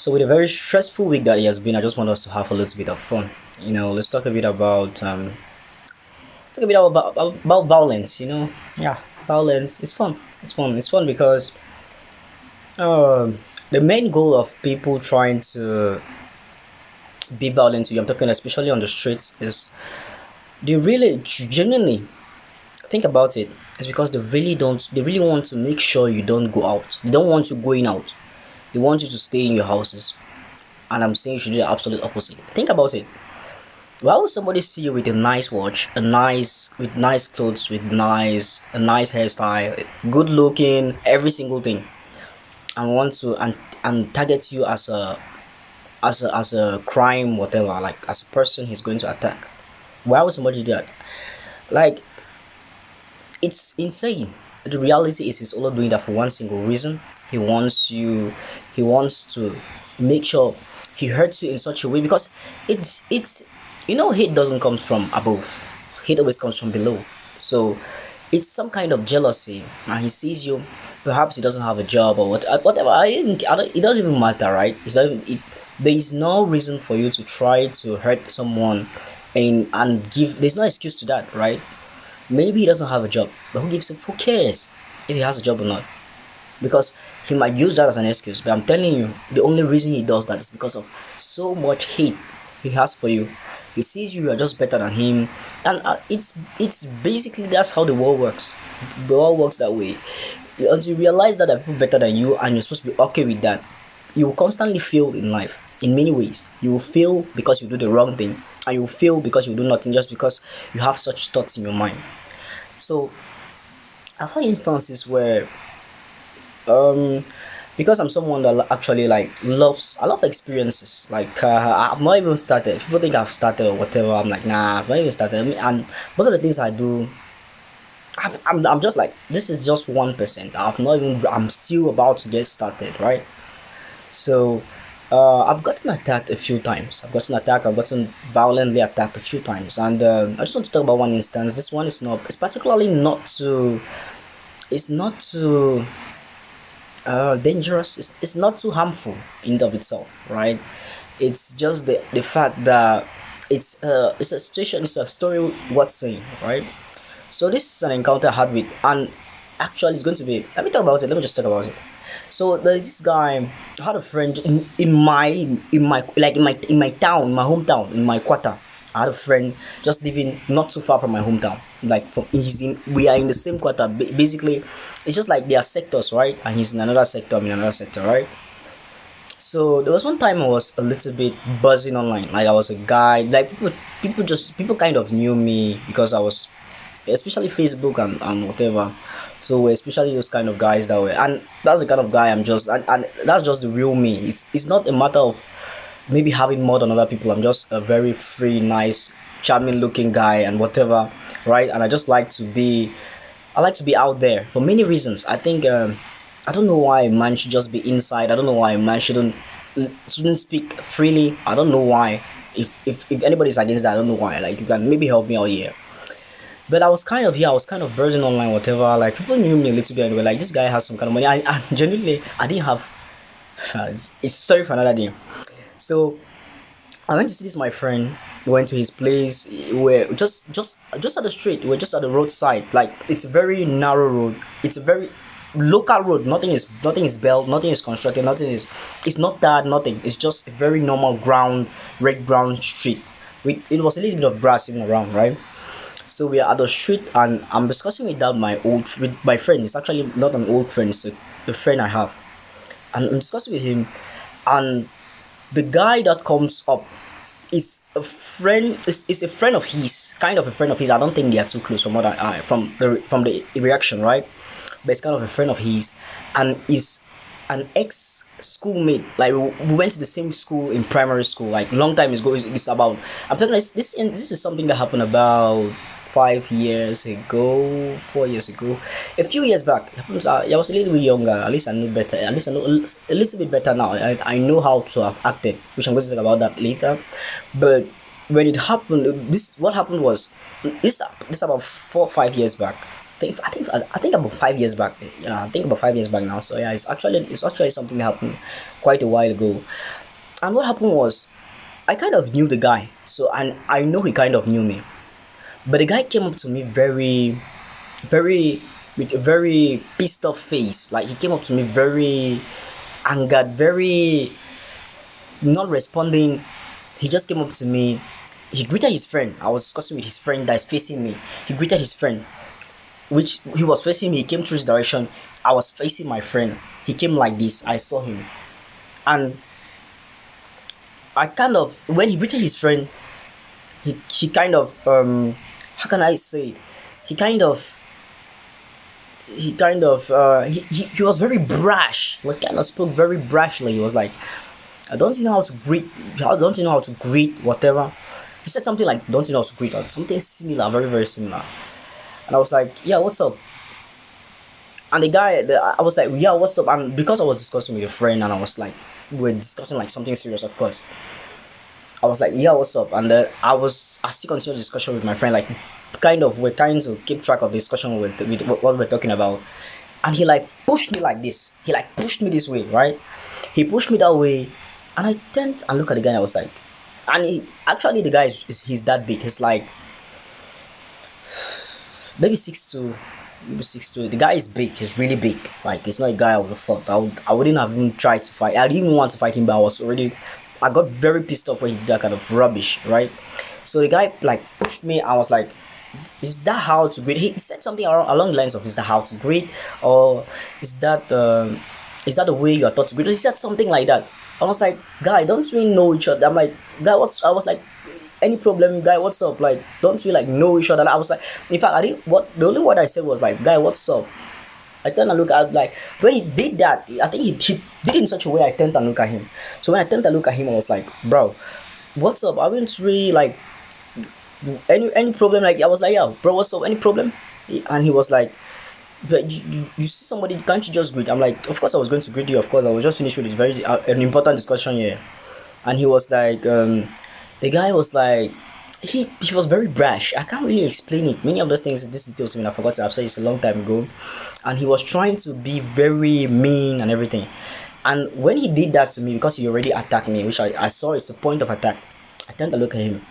So with a very stressful week that it has been, I just want us to have a little bit of fun. Let's talk a bit about talk a bit about violence. Yeah, violence. It's fun. It's fun. It's fun because um, the main goal of people trying to be violent to you, I'm talking especially on the streets, is they really genuinely think about it. It's because they really don't. They really want to make sure you don't go out. They don't want you going out. They want you to stay in your houses. And I'm saying you should do the absolute opposite. Think about it. Why would somebody see you with a nice watch, with nice clothes, with a nice hairstyle, good looking, every single thing, and want to and target you as a crime, whatever, like as a person he's going to attack? Why would somebody do that? Like, it's insane. The reality is he's only doing that for one single reason. He wants you. He wants to make sure he hurts you in such a way because it's hate doesn't come from above. Hate always comes from below. So it's some kind of jealousy, and he sees you. Perhaps he doesn't have a job or whatever. I don't, it doesn't even matter, right? There is no reason for you to try to hurt someone, and give. There's no excuse to that, right? Maybe he doesn't have a job, but who cares if he has a job or not? Because he might use that as an excuse. But I'm telling you, the only reason he does that is because of so much hate he has for you. He sees you are just better than him, and it's basically that's how the world works. The world works that way. Until you realize that there are people better than you, and you're supposed to be okay with that, you will constantly fail in life. In many ways, you will fail because you do the wrong thing, and you will fail because you do nothing just because you have such thoughts in your mind. So I've had instances where um because I'm someone that actually like loves I love experiences. Like I've not even started. People think I've started or whatever. I'm like, nah, I've not even started. And most of the things I do, I'm just like, this is just 1%. I'm still about to get started, right? So I've gotten attacked a few times. I've gotten violently attacked a few times, and I just want to talk about one instance. This one is not. It's particularly not too. It's not too dangerous. It's not too harmful in and of itself, right? It's just the fact that it's a situation. It's a story worth saying, right? So this is an encounter I had with, and actually it's going to be. Let me talk about it. Let me just talk about it. So there's this guy. I had a friend in my town, my hometown, in my quarter. I had a friend just living not too far from my hometown. Like we are in the same quarter. Basically, it's just like there are sectors, right? And he's in another sector, I'm in another sector, right? So there was one time I was a little bit buzzing online. Like I was a guy. Like people kind of knew me because I was, especially Facebook and whatever. So especially those kind of guys that way, and that's the kind of guy I'm just, and that's just the real me. It's not a matter of maybe having more than other people. I'm just a very free, nice, charming looking guy and whatever, right? And I like to be out there for many reasons. I think I don't know why a man should just be inside. I don't know why a man shouldn't speak freely. I don't know why. If anybody's against that, I don't know why. Like, you can maybe help me out here. But I was kind of bursting online, whatever. Like, people knew me a little bit anyway. Like, this guy has some kind of money. I genuinely, I didn't have. It's sorry for another day. So I went to see this my friend. We went to his place. We're just at the street. We're just at the roadside. Like, it's a very narrow road. It's a very local road. Nothing is built. Nothing is constructed. Nothing is. It's not that. Nothing. It's just a very normal ground, red brown street. It was a little bit of grass even around, right? So we are at the street, and I'm discussing with my friend. It's actually not an old friend. It's a friend I have, and I'm discussing with him, and the guy that comes up is a friend of his, kind of a friend of his. I don't think they are too close from what I from the reaction, right? But it's kind of a friend of his, and is an ex schoolmate. Like, we went to the same school in primary school, like long time ago. It's about, I'm talking, this is something that happened about 5 years ago, 4 years ago, a few years back. I was a little bit younger. At least I know better. At least I know a little bit better now. I know how to have acted, which I'm going to talk about that later. But when it happened, this what happened was this about 4 or 5 years back. I I think about 5 years back. Yeah, I think about 5 years back now. So yeah, it's actually something that happened quite a while ago. And what happened was, I kind of knew the guy, so and I know he kind of knew me. But the guy came up to me very, with a very pissed off face. Like he came up to me very angered, very not responding. He just came up to me. He greeted his friend. I was discussing with his friend that's facing me. He greeted his friend, which he was facing me. He came through his direction. I was facing my friend. He came like this. I saw him, and I kind of when he greeted his friend, he kind of how can I say it? He kind of he was very brash. He kind of spoke very brashly. He was like, I don't you know how to greet. How don't you know how to greet whatever? He said something like, "Don't you know how to greet?" Or something similar, very very similar. And I was like, "Yeah, what's up?" And I was like, "Yeah, what's up?" And because I was discussing with a friend, and I was like, we were discussing like something serious, of course. I was like, "Yeah, what's up?" And I still continued the discussion with my friend, like, kind of we're trying to keep track of the discussion with what we're talking about. And he like pushed me like this. He like pushed me this way, right? He pushed me that way, and I turned and looked at the guy, and I was like, and actually the guy he's that big. He's like maybe 6'2", maybe 6'2". The guy is big. He's really big. Like it's not a guy I would have fought. I wouldn't have even tried to fight. I didn't even want to fight him, but I got very pissed off when he did that kind of rubbish, right? So the guy like pushed me. I was like, is that how to greet? He said something along the lines of, is that how to greet, or is that the way you are taught to greet? He said something like that. I was like, guy, don't we know each other? I'm like, guy, I was like, any problem, guy? What's up? Like, don't we like know each other? And I was like, in fact, I didn't. What the only word I said was like, guy, what's up? I turned and look at like when he did that. I think he did it in such a way. I turned and look at him. So when I turned and look at him, I was like, bro, what's up? I haven't really like any problem. Like I was like, yeah, bro, what's up? Any problem? And he was like, but you see somebody, can't you just greet? I'm like, of course I was going to greet you. Of course I was just finished with this very an important discussion here. And he was like, the guy was like, he was very brash. I can't really explain it. Many of those things, these details, I mean, I forgot. I've said it's a long time ago, and he was trying to be very mean and everything. And when he did that to me, because he already attacked me, which I saw it's a point of attack, I turned to look at him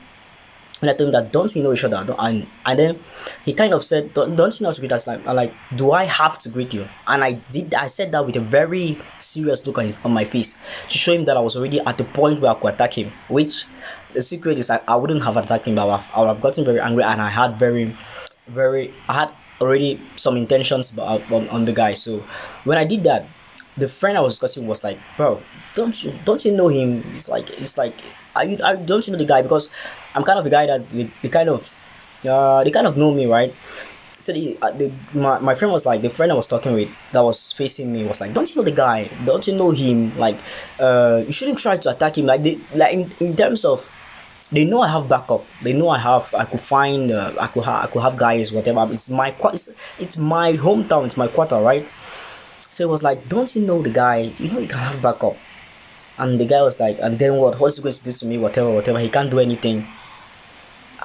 and I told him that, don't we know each other? And then he kind of said, don't you know how to greet us? Like, I'm like, do I have to greet you? And I said that with a very serious look on my face to show him that I was already at the point where I could attack him. Which the secret is I wouldn't have attacked him, but I would have gotten very angry, and I had I had already some intentions on the guy. So when I did that, the friend I was discussing was like, bro, don't you know him? It's like don't you know the guy? Because I'm kind of a guy that they kind of know me, right? So my friend was like, the friend I was talking with that was facing me was like, don't you know the guy? Don't you know him? Like, you shouldn't try to attack him. Like, in terms of, they know I have backup. They know I could find, I could have guys, whatever. It's my hometown. It's my quarter, right? So it was like, don't you know the guy? You know you can have backup. And the guy was like, and then what? What's he going to do to me? Whatever, whatever. He can't do anything.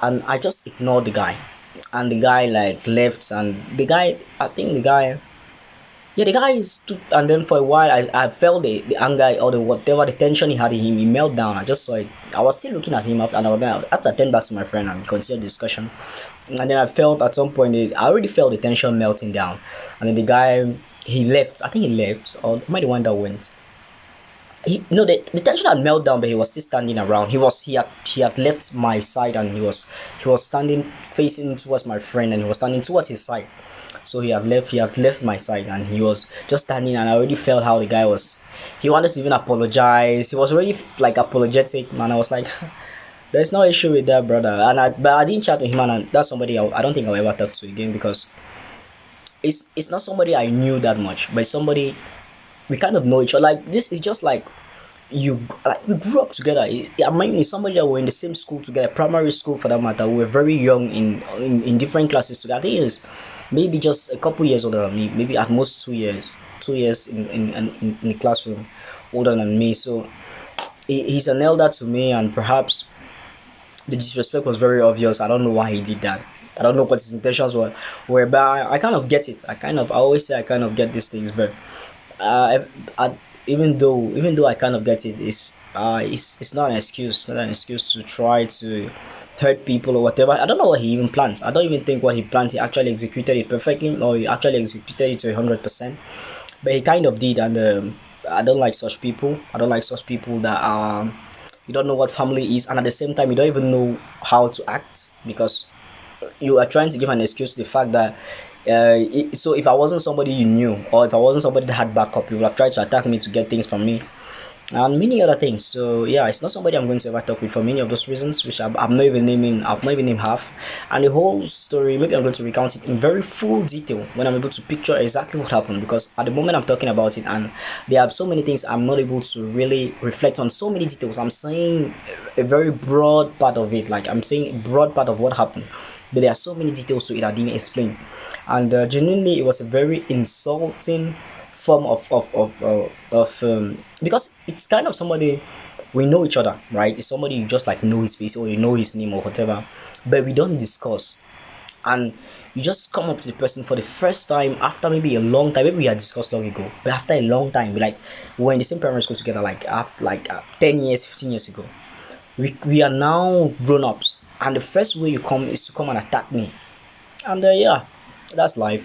And I just ignored the guy. And the guy like left. And the guy, I think the guy, yeah, the guy stood. And then for a while, I felt the anger or the whatever, the tension he had in him. He melted down. I just saw it. I was still looking at him after, and after I turned back to my friend and continued the discussion. And then I felt at some point, I already felt the tension melting down. And then the guy, he left. I think he left, or am I the one that went? The tension had melted down, but he was still standing around. He had left my side, and he was standing facing towards my friend, and he was standing towards his side. So he had left my side, and he was just standing, and I already felt how the guy was. He wanted to even apologize. He was already like apologetic, man. I was like, there's no issue with that, brother. But I didn't chat with him, and that's somebody I don't think I'll ever talk to again, because it's not somebody I knew that much, but it's somebody we kind of know each other. Like, this is just like, we grew up together. I mean, it's somebody that we're in the same school together, primary school for that matter. We were very young in different classes together. I think it's maybe just a couple years older than me, maybe at most 2 years, 2 years in the classroom older than me. So he's an elder to me, and perhaps the disrespect was very obvious. I don't know why he did that. I don't know what his intentions were, but I kind of get it. I always say I kind of get these things, but uh, I, even though I kind of get it, it's not an excuse, not an excuse to try to hurt people or whatever. I don't know what he even plans. I don't even think what he planned he actually executed it perfectly, or he actually executed it to 100%. But he kind of did, and I don't like such people. I don't like such people that you don't know what family is, and at the same time you don't even know how to act because you are trying to give an excuse to the fact that so if I wasn't somebody you knew, or if I wasn't somebody that had backup, you would have tried to attack me to get things from me and many other things. So yeah, it's not somebody I'm going to ever talk with for many of those reasons, which I'm not even naming. I've not even named half, and the whole story. Maybe I'm going to recount it in very full detail when I'm able to picture exactly what happened. Because at the moment I'm talking about it, and there are so many things I'm not able to really reflect on. So many details. I'm saying a very broad part of it. Like I'm saying a broad part of what happened. But there are so many details to it I didn't explain, and genuinely, it was a very insulting form of because it's kind of somebody we know each other, right? It's somebody you just like know his face or you know his name or whatever, but we don't discuss. And you just come up to the person for the first time after maybe a long time. Maybe we had discussed long ago, but after a long time, we're in the same primary school together, like after 10 years, 15 years ago. We are now grown ups, and the first way you come is to come and attack me. And yeah, that's life.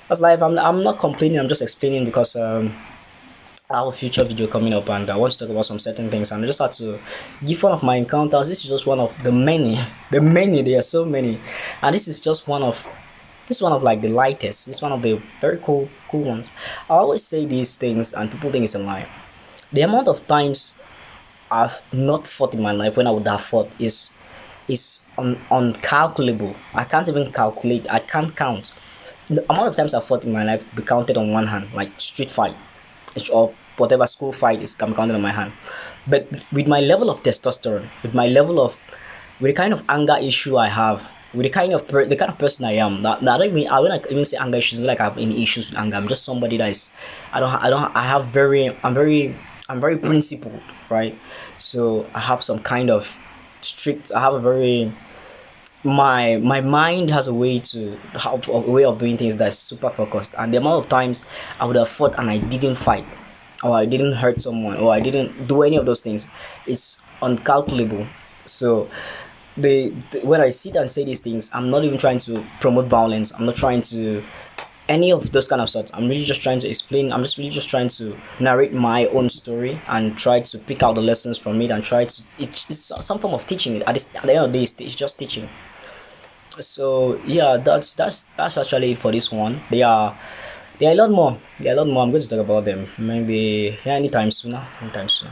That's life. I'm not complaining. I'm just explaining because I have a future video coming up and I want to talk about some certain things, and I just had to give one of my encounters. This is just one of the many, the many. There are so many, and this is just one of like the lightest. It's one of the very cool ones. I always say these things and people think it's a lie. The amount of times I've not fought in my life when I would have fought is uncalculable. I can't even calculate. I can't count. The amount of times I've fought in my life be counted on one hand, like street fight, or whatever school fight is can be counted on my hand. But with my level of testosterone, with the kind of anger issue I have, with the kind of person I am, that I don't even I when I even say anger issues, it's not like I have any issues with anger. I'm just somebody that is I don't I have very I'm very principled, right? So I have some kind of strict. I have a very my mind has a way to have a way of doing things that's super focused, and the amount of times I would have fought and I didn't fight, or I didn't hurt someone, or I didn't do any of those things, it's uncalculable. So when I sit and say these things, I'm not even trying to promote violence. I'm not trying to any of those kind of sorts. I'm really just trying to explain. I'm just really just trying to narrate my own story and try to pick out the lessons from it and try to. It's some form of teaching. At the end of the day, it's just teaching. So yeah, that's actually it for this one. There are a lot more. There are a lot more. I'm going to talk about them maybe yeah, anytime sooner. Anytime soon.